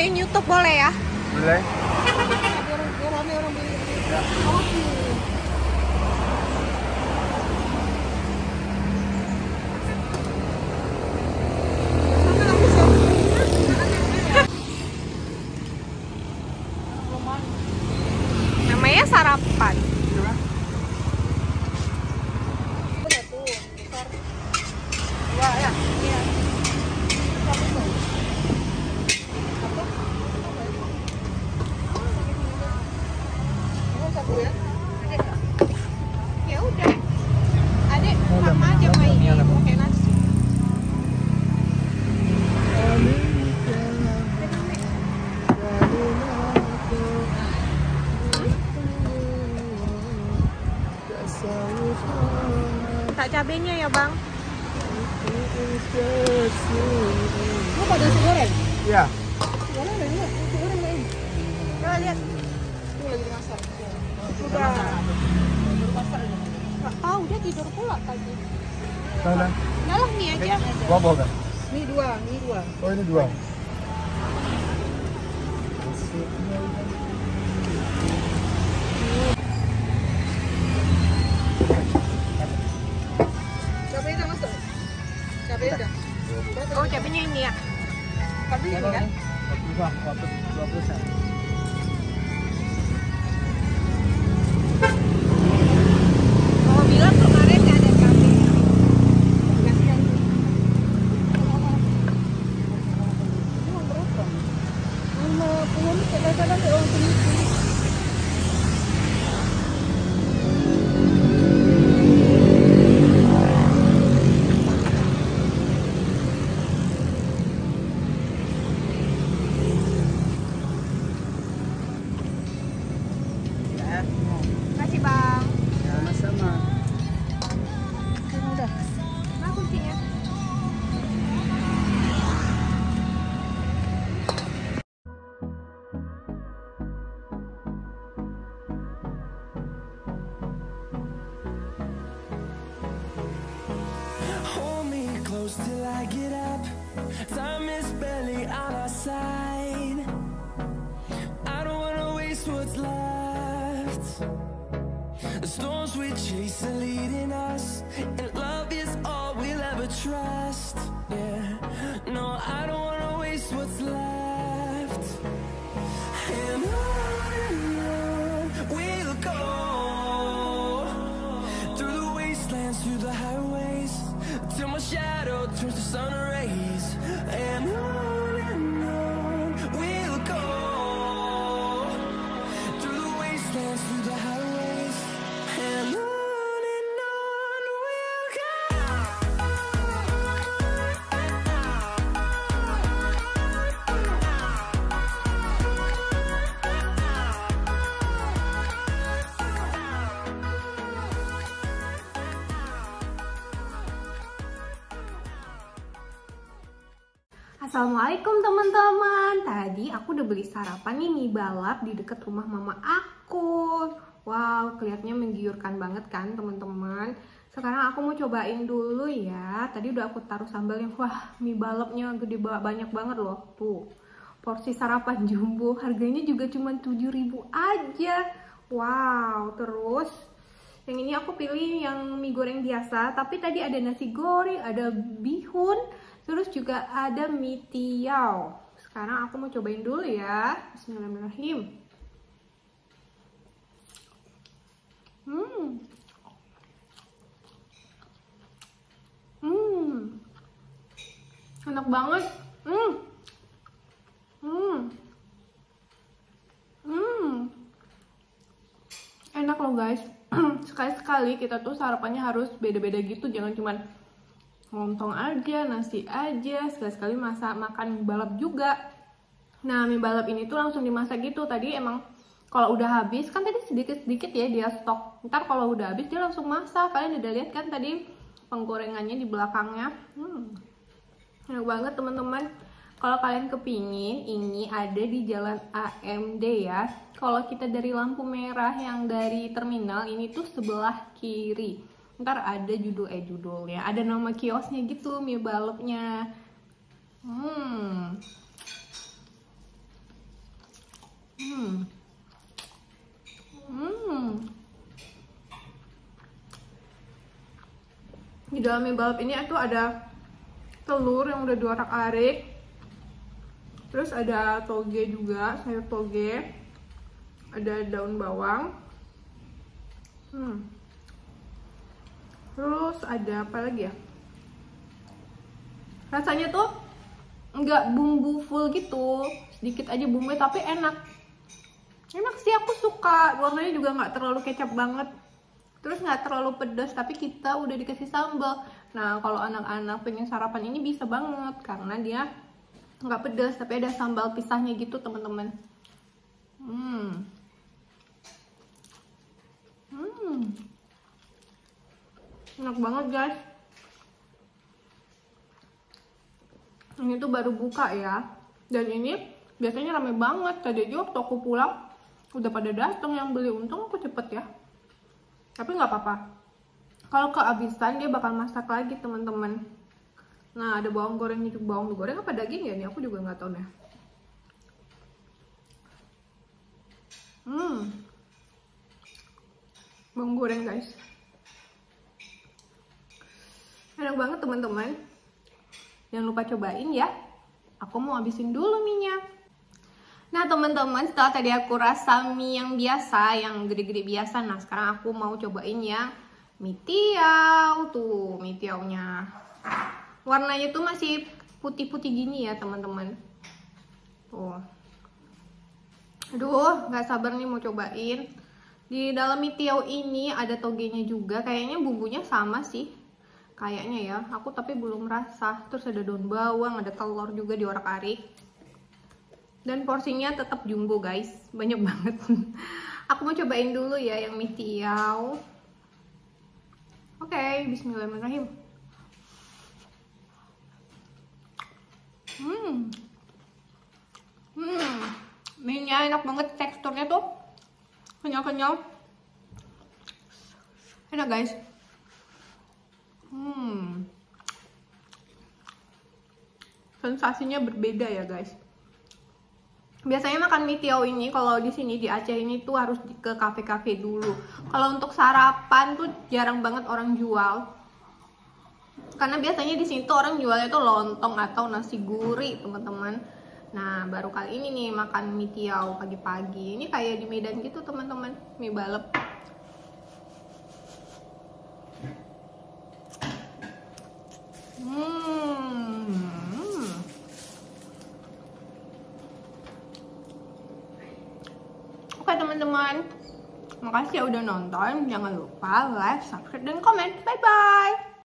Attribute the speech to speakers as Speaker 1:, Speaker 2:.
Speaker 1: videoin YouTube boleh ya?
Speaker 2: Boleh.
Speaker 1: Biar rame orang beli.
Speaker 2: Ya.
Speaker 1: Oke. Namanya sarapan. Udah tuh, besar. Dua ya? Iya. Satu ya? Ya udah. Adek sama aja sama ini pakai nasi. Tak cabenya ya bang? Lu pada nasi goreng?
Speaker 2: Iya.
Speaker 1: Boleh nggak ini? Nasi goreng nggak ini? Coba lihat. Tuh lagi dimasak. Udah. Nggak tahu dia tidur pula tadi.
Speaker 2: Sana.
Speaker 1: Nah nih aja.
Speaker 2: Gua bawa kan?
Speaker 1: Ini dua.
Speaker 2: Oh ini dua.
Speaker 1: Cabenya udah masuk? Cabenya udah? Oh cabenya ini ya? Tapi ini kan?
Speaker 2: 20 sen.
Speaker 1: Mama bilang kemarin nggak ada cabai. Kasihan. Ini berapa? 50 nih kadang-kadang kayak orang Filipina. Makasih bang.
Speaker 2: Sama-sama.
Speaker 1: Udah. Nah kuncinya.
Speaker 3: Hold me close till I get up. Time is barely on our side. I don't wanna waste what's left. The storms we chase are leading us, and love is all we'll ever trust. Yeah, no, I don't wanna waste what's left. And on we'll go, through the wastelands, through the highways, till my shadow turns to sun rays. And on we'll go, through the wastelands, through the highways, and on we'll go.
Speaker 1: Assalamualaikum teman-teman. Tadi aku udah beli sarapan nih mie balap di dekat rumah mama aku. Wow, kelihatannya menggiurkan banget kan teman-teman. Sekarang aku mau cobain dulu ya. Tadi udah aku taruh sambalnya. Wah, mie balapnya gede banyak banget loh. Tuh, porsi sarapan jumbo. Harganya juga cuma 7.000 aja. Wow, terus yang ini aku pilih yang mie goreng biasa. Tapi tadi ada nasi goreng, ada bihun. Terus juga ada mie tiao. Sekarang aku mau cobain dulu ya. Bismillahirrahmanirrahim. Enak banget. Enak loh guys. Sekali-sekali kita tuh sarapannya harus beda-beda gitu. Jangan cuman lontong aja, nasi aja, sekali-sekali makan mie balap juga. Nah, mie balap ini tuh langsung dimasak gitu. Tadi emang kalau udah habis, kan tadi sedikit-sedikit ya dia stok. Ntar kalau udah habis dia langsung masak. Kalian udah lihat kan tadi penggorengannya di belakangnya. Enak banget teman-teman. Kalau kalian kepingin, ini ada di Jalan AMD ya. Kalau kita dari lampu merah yang dari terminal, ini tuh sebelah kiri. Ntar ada judulnya, ada nama kiosnya gitu, mie balapnya. Di dalam mie balap ini tuh ada telur yang udah diorak-arik, terus ada toge juga, sayur toge, ada daun bawang, terus ada apa lagi ya, rasanya tuh nggak bumbu full gitu, sedikit aja bumbunya tapi enak sih, aku suka. Warnanya juga nggak terlalu kecap banget, terus nggak terlalu pedas, tapi kita udah dikasih sambal. Nah kalau anak-anak pengen sarapan ini bisa banget karena dia nggak pedas tapi ada sambal pisahnya gitu teman-teman. Enak banget guys. Ini tuh baru buka ya, dan ini biasanya rame banget. Tadi aja waktu aku pulang udah pada datang yang beli. Untung aku cepet ya, tapi nggak apa-apa. Kalau kehabisan dia bakal masak lagi teman-teman. Nah ada bawang gorengnya juga. Bawang goreng apa daging ya, ini aku juga nggak tahu nih. Bawang goreng guys, enak banget teman-teman. Jangan lupa cobain ya. Aku mau habisin dulu minyak. Nah teman-teman, setelah tadi aku rasa mie yang biasa, yang gede-gede biasa, nah sekarang aku mau cobain yang mie tiaw. Tuh mie tiawnya, warnanya tuh masih putih-putih gini ya teman-teman. Tuh, aduh nggak sabar nih mau cobain. Di dalam mie tiaw ini ada togenya juga, kayaknya bumbunya sama sih kayaknya ya, aku tapi belum rasa. Terus ada daun bawang, ada telur juga diorak-arik, dan porsinya tetap jumbo guys, banyak banget. Aku mau cobain dulu ya yang mie tiaw. Oke, bismillahirrahmanirrahim. Mie-nya enak banget, teksturnya tuh kenyal-kenyal, enak guys. Sensasinya berbeda ya guys. Biasanya makan mie tiaw ini kalau di sini di Aceh ini tuh harus ke kafe-kafe dulu. Kalau untuk sarapan tuh jarang banget orang jual. Karena biasanya di sini tuh orang jualnya tuh lontong atau nasi gurih, teman-teman. Nah, baru kali ini nih makan mie tiaw pagi-pagi. Ini kayak di Medan gitu, teman-teman, mie balap. Oke teman-teman, makasih ya udah nonton. Jangan lupa like, subscribe, dan komen. Bye-bye.